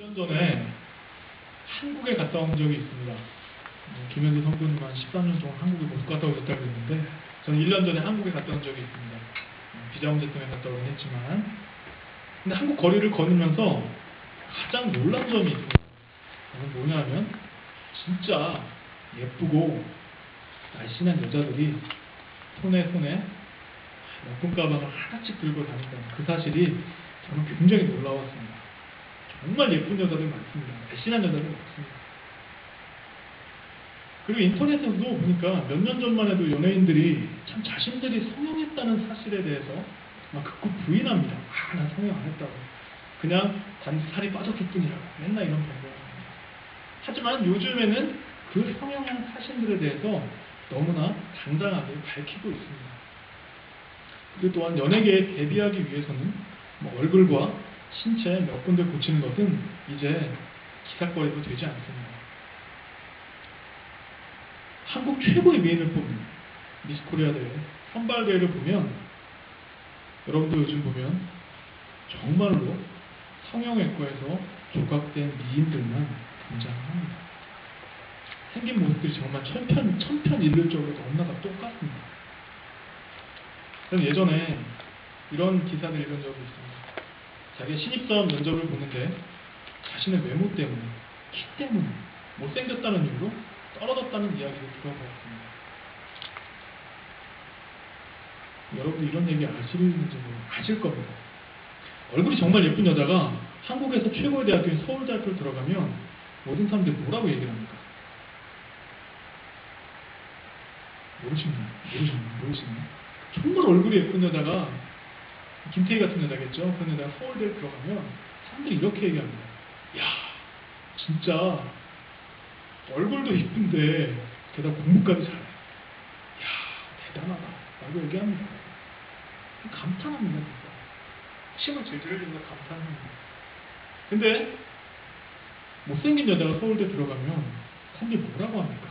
1년 전에 한국에 갔다 온 적이 있습니다. 김현수 성도님 한 13년 동안 한국에 못 갔다 오셨다고 했는데 저는 1년 전에 한국에 갔다 온 적이 있습니다. 비자 문제 때문에 갔다 오긴 했지만 근데 한국 거리를 걸으면서 가장 놀란 점이 있습니다. 그건 뭐냐면 진짜 예쁘고 날씬한 여자들이 손에 명품 가방을 하나씩 들고 다닌다는 그 사실이 저는 굉장히 놀라웠습니다. 정말 예쁜 여자들 많습니다. 날씬한 여자들 많습니다. 그리고 인터넷에서도 보니까 몇 년 전만 해도 연예인들이 참 자신들이 성형했다는 사실에 대해서 막 극구 부인합니다. 난 성형 안 했다고. 그냥 단지 살이 빠졌을 뿐이라고. 맨날 이런 변명을 합니다. 하지만 요즘에는 그 성형한 사실들에 대해서 너무나 당당하게 밝히고 있습니다. 그리고 또한 연예계에 데뷔하기 위해서는 얼굴과 신체 몇 군데 고치는 것은 이제 기사거리도 되지 않습니다. 한국 최고의 미인을 뽑는 미스코리아 대회 선발대회를 보면 여러분도 요즘 보면 정말로 성형외과에서 조각된 미인들만 등장합니다. 생긴 모습들이 정말 천편일률적으로 너무나 다 똑같습니다. 저는 예전에 이런 기사를 읽은 적이 있습니다. 자기 신입사원 면접을 보는데 자신의 외모 때문에, 키 때문에 못생겼다는 이유로 떨어졌다는 이야기를 들어보았습니다. 여러분도 이런 얘기 아시는지 아실 겁니다. 얼굴이 정말 예쁜 여자가 한국에서 최고의 대학교인 서울대학교를 들어가면 모든 사람들이 뭐라고 얘기를 합니까? 모르시나요? 정말 얼굴이 예쁜 여자가 김태희 같은 여자겠죠? 그런 여자가 서울대에 들어가면 사람들이 이렇게 얘기합니다. 야, 진짜 얼굴도 이쁜데 게다가 공부까지 잘해. 야, 대단하다 라고 얘기합니다. 감탄합니다. 진짜. 침을 질질 흘리면서 감탄합니다. 근데 못생긴 여자가 서울대 들어가면 사람들이 뭐라고 합니까?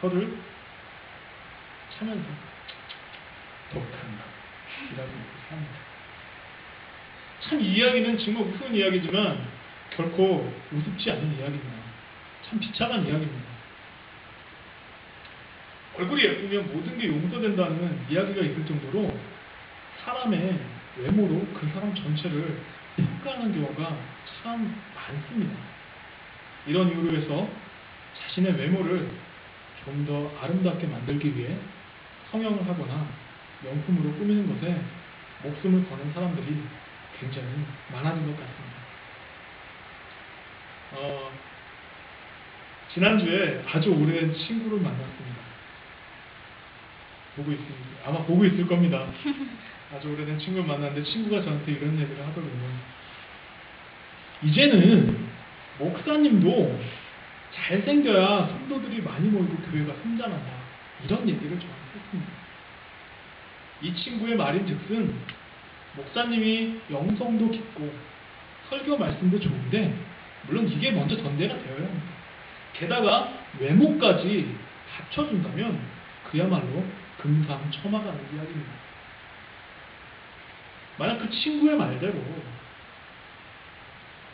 혀를 차면서 독한다 이라고 합니다. 참 이 이야기는 정말 우스운 이야기지만 결코 우습지 않은 이야기입니다. 참 비참한 이야기입니다. 얼굴이 예쁘면 모든 게 용서된다는 이야기가 있을 정도로 사람의 외모로 그 사람 전체를 평가하는 경우가 참 많습니다. 이런 이유로 해서 자신의 외모를 좀 더 아름답게 만들기 위해 성형을 하거나 명품으로 꾸미는 것에 목숨을 거는 사람들이 굉장히 많아진 것 같습니다. 지난주에 아주 오래된 친구를 만났습니다. 아마 보고 있을 겁니다. 아주 오래된 친구를 만났는데 친구가 저한테 이런 얘기를 하더군요. 이제는 목사님도 잘생겨야 성도들이 많이 모이고 교회가 성장한다. 이런 얘기를 저한테 했습니다. 이 친구의 말인즉슨 목사님이 영성도 깊고 설교 말씀도 좋은데 물론 이게 먼저 전제가 되어야 합니다. 게다가 외모까지 갖춰준다면 그야말로 금상첨화라는 이야기입니다. 만약 그 친구의 말대로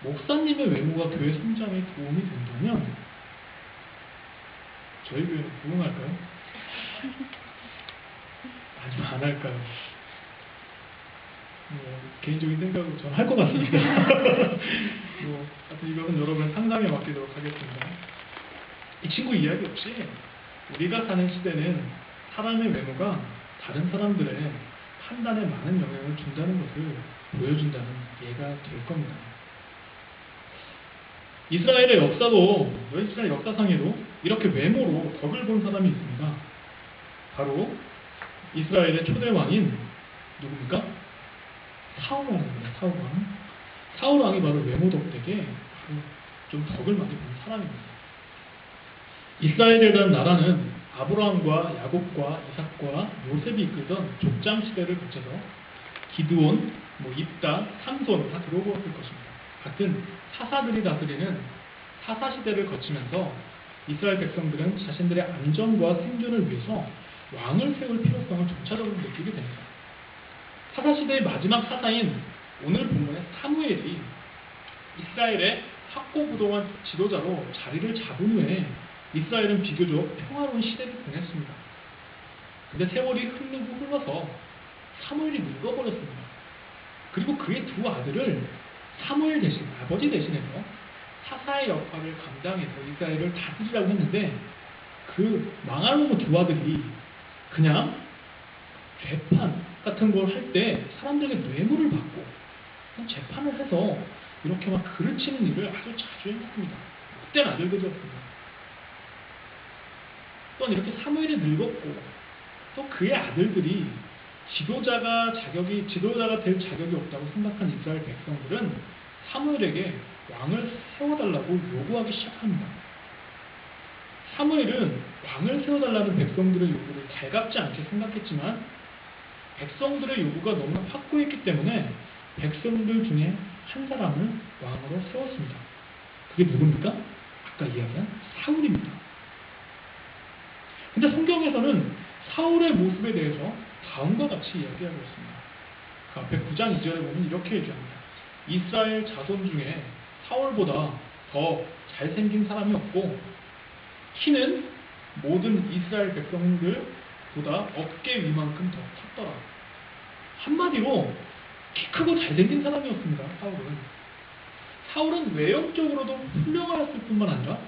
목사님의 외모가 교회 성장에 도움이 된다면 저희 교회는 부흥할까요? 아니면 안 할까요? 개인적인 생각으로 저는 할 것 같습니다. 하여튼 이것은 여러분의 상상에 맡기도록 하겠습니다. 이 친구 이야기 없이 우리가 사는 시대는 사람의 외모가 다른 사람들의 판단에 많은 영향을 준다는 것을 보여준다는 예가 될 겁니다. 이스라엘 역사상에도 이렇게 외모로 덕을 본 사람이 있습니다. 바로 이스라엘의 초대 왕인 누굽니까? 사울왕입니다. 사울왕이 바로 외모 덕택에 좀 덕을 많이 본 사람입니다. 이스라엘이라는 나라는 아브라함과 야곱과 이삭과 요셉이 이끌던 족장 시대를 거쳐서 기드온, 입다, 삼손 다 들어보았을 것입니다. 같은 사사들이 다스리는 사사시대를 거치면서 이스라엘 백성들은 자신들의 안전과 생존을 위해서 왕을 세울 필요성을 점차적으로 느끼게 됩니다. 사사시대의 마지막 사사인 오늘 본문의 사무엘이 이스라엘의 확고부동한 지도자로 자리를 잡은 후에 이스라엘은 비교적 평화로운 시대를 보냈습니다. 근데 세월이 흘러서 사무엘이 늙어버렸습니다. 그리고 그의 두 아들을 사무엘 대신, 아버지 대신해서 사사의 역할을 감당해서 이스라엘을 다스리라고 했는데 그 망할 두 아들이 그냥 재판 같은 걸 할 때 사람들에게 뇌물을 받고 재판을 해서 이렇게 막 그르치는 일을 아주 자주 했습니다. 그땐 아들들이었습니다. 또한 이렇게 사무엘이 늙었고 또 그의 아들들이 지도자가 될 자격이 없다고 생각한 이스라엘 백성들은 사무엘에게 왕을 세워달라고 요구하기 시작합니다. 사무엘은 왕을 세워달라는 백성들의 요구를 달갑지 않게 생각했지만 백성들의 요구가 너무나 확고했기 때문에 백성들 중에 한 사람을 왕으로 세웠습니다. 그게 누굽니까? 아까 이야기한 사울입니다. 근데 성경에서는 사울의 모습에 대해서 다음과 같이 이야기하고 있습니다. 그 앞에 9장 2절에 보면 이렇게 얘기합니다. 이스라엘 자손 중에 사울보다 더 잘생긴 사람이 없고 키는 모든 이스라엘 백성들보다 어깨 위만큼 더 컸더라. 한마디로 키 크고 잘생긴 사람이었습니다. 사울은 외형적으로도 훌륭하였을 뿐만 아니라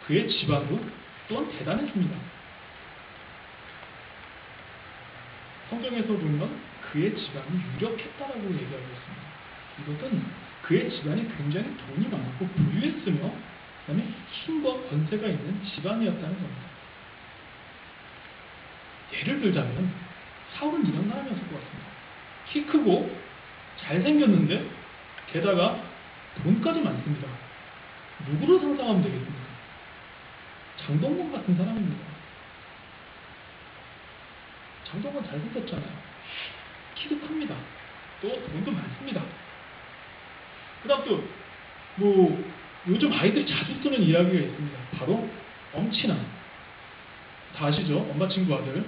그의 집안도 또한 대단했습니다. 성경에서 보면 그의 집안이 유력했다라고 얘기하고 있습니다. 이것은 그의 집안이 굉장히 돈이 많고 부유했으며 그다음에 힘과 권세가 있는 집안이었다는 겁니다. 예를 들자면 사울은 이런 사람이었을 것 같습니다. 키 크고 잘생겼는데 게다가 돈까지 많습니다. 누구를 상상하면 되겠습니까? 장동건 같은 사람입니다. 장동건 잘생겼잖아요. 키도 큽니다. 또 돈도 많습니다. 그 다음 또 요즘 아이들이 자주 쓰는 이야기가 있습니다. 바로 엄친아. 다 아시죠? 엄마 친구 아들.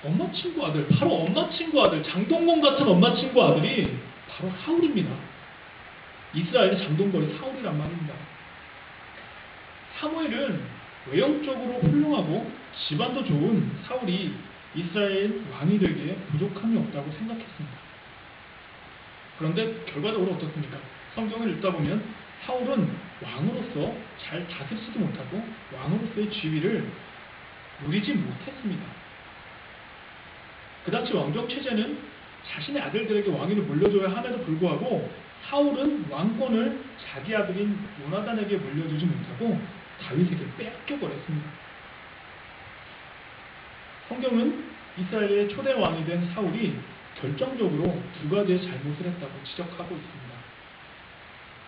엄마 친구 아들. 바로 엄마 친구 아들. 장동건 같은 엄마 친구 아들이 바로 사울입니다. 이스라엘의 장동건이 사울이란 말입니다. 사무엘은 외형적으로 훌륭하고 집안도 좋은 사울이 이스라엘 왕이 되기에 부족함이 없다고 생각했습니다. 그런데 결과적으로 어떻습니까? 성경을 읽다 보면 사울은 왕으로서 잘 다스리지도 못하고 왕으로서의 지위를 누리지 못했습니다. 그 당시 왕족 체제는 자신의 아들들에게 왕위를 물려줘야 함에도 불구하고 사울은 왕권을 자기 아들인 요나단에게 물려주지 못하고 다윗에게 빼앗겨버렸습니다. 성경은 이스라엘의 초대 왕이 된 사울이 결정적으로 두 가지의 잘못을 했다고 지적하고 있습니다.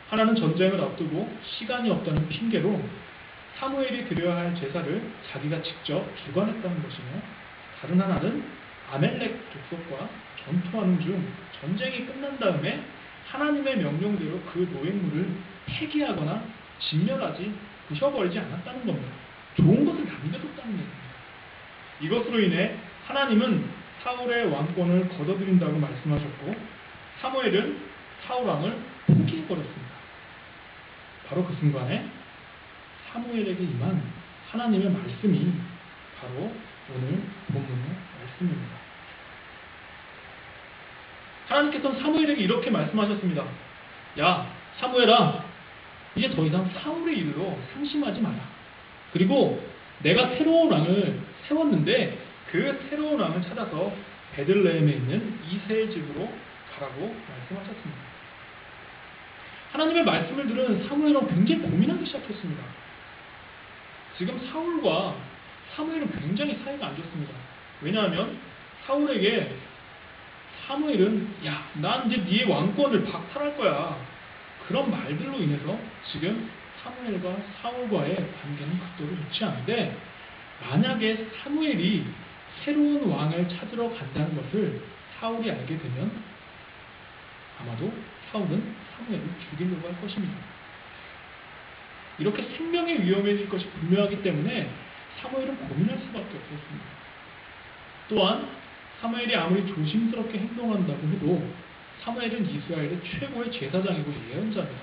하나는 전쟁을 앞두고 시간이 없다는 핑계로 사무엘이 드려야 할 제사를 자기가 직접 주관했다는 것이며, 다른 하나는 아멜렉 족속과 전투하는 중 전쟁이 끝난 다음에 하나님의 명령대로 그 노획물을 폐기하거나 진멸하지 부셔버리지 않았다는 겁니다. 좋은 것을 남겨뒀다는 얘기입니다. 이것으로 인해 하나님은 사울의 왕권을 거둬들인다고 말씀하셨고 사무엘은 사울 왕을 포기해버렸습니다. 바로 그 순간에 사무엘에게 임한 하나님의 말씀이 바로 오늘 본문의 말씀입니다. 하나님께서는 사무엘에게 이렇게 말씀하셨습니다. 야, 사무엘아, 이제 더 이상 사울의 일로 상심하지 마라. 그리고 내가 새로운 왕을 세웠는데 그 새로운 왕을 찾아서 베들레헴에 있는 이새의 집으로 가라고 말씀하셨습니다. 하나님의 말씀을 들은 사무엘은 굉장히 고민하기 시작했습니다. 지금 사울과 사무엘은 굉장히 사이가 안 좋습니다. 왜냐하면 사울에게 사무엘은 야, 난 이제 네의 왕권을 박탈할 거야. 그런 말들로 인해서 지금 사무엘과 사울과의 관계는 극도로 좋지 않은데, 만약에 사무엘이 새로운 왕을 찾으러 간다는 것을 사울이 알게 되면 아마도 사울은 사무엘을 죽이려고 할 것입니다. 이렇게 생명의 위험해질 것이 분명하기 때문에 사무엘은 고민할 수밖에 없었습니다. 또한 사무엘이 아무리 조심스럽게 행동한다고 해도 사무엘은 이스라엘의 최고의 제사장이고 예언자입니다.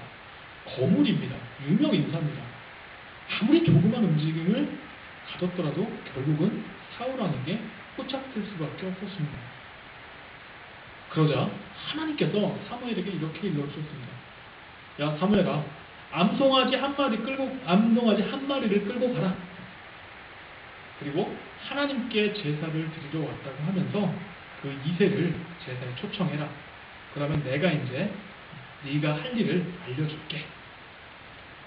거물입니다. 유명 인사입니다. 아무리 조그만 움직임을 가졌더라도 결국은 사울왕에게 포착될 수밖에 없었습니다. 그러자 하나님께서 사무엘에게 이렇게 일러주셨습니다. 야 사무엘아, 암송아지 한 마리를 끌고 가라. 그리고 하나님께 제사를 드리러 왔다고 하면서 그 이새를 제사에 초청해라. 그러면 내가 이제 네가 할 일을 알려줄게.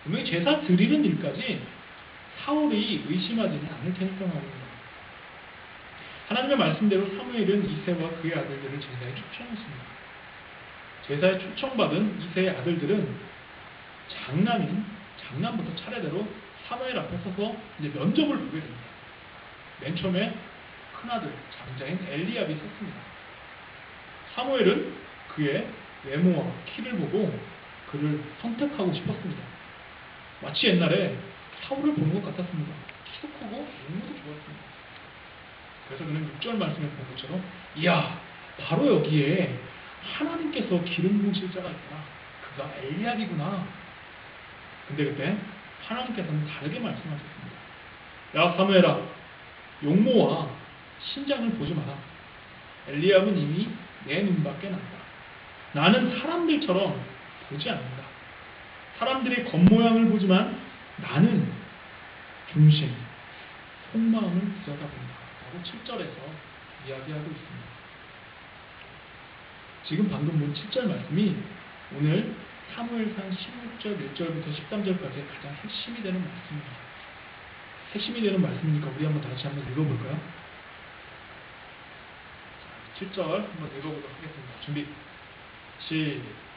분명히 제사 드리는 일까지 사울이 의심하지는 않을 테니까 말입니다. 하나님의 말씀대로 사무엘은 이새와 그의 아들들을 제사에 초청했습니다. 제사에 초청받은 이새의 아들들은 장남부터 차례대로 사무엘 앞에 서서 이제 면접을 보게 됩니다. 맨 처음에 큰아들 장자인 엘리압이 섰습니다. 사무엘은 그의 외모와 키를 보고 그를 선택하고 싶었습니다. 마치 옛날에 사울을 보는 것 같았습니다. 키도 크고 외모도 좋았습니다. 그래서 그는 6절 말씀에 본 것처럼 이야 바로 여기에 하나님께서 기름 부으실 자가 있구나. 그가 엘리압이구나. 근데 그때 하나님께서는 다르게 말씀하셨습니다. 야 사무엘아, 용모와 신장을 보지 마라. 엘리압은 이미 내 눈밖에 난다. 나는 사람들처럼 보지 않는다. 사람들이 겉모양을 보지만 나는 중심, 속마음을 들여다본다. 라고 7절에서 이야기하고 있습니다. 지금 방금 본 7절 말씀이 오늘 사무엘상 16절, 1절부터 13절까지의 가장 핵심이 되는 말씀입니다. 핵심이 되는 말씀이니까 우리 한번 다시 한번 읽어볼까요? 7절 한번 읽어보도록 하겠습니다. 준비, 시작.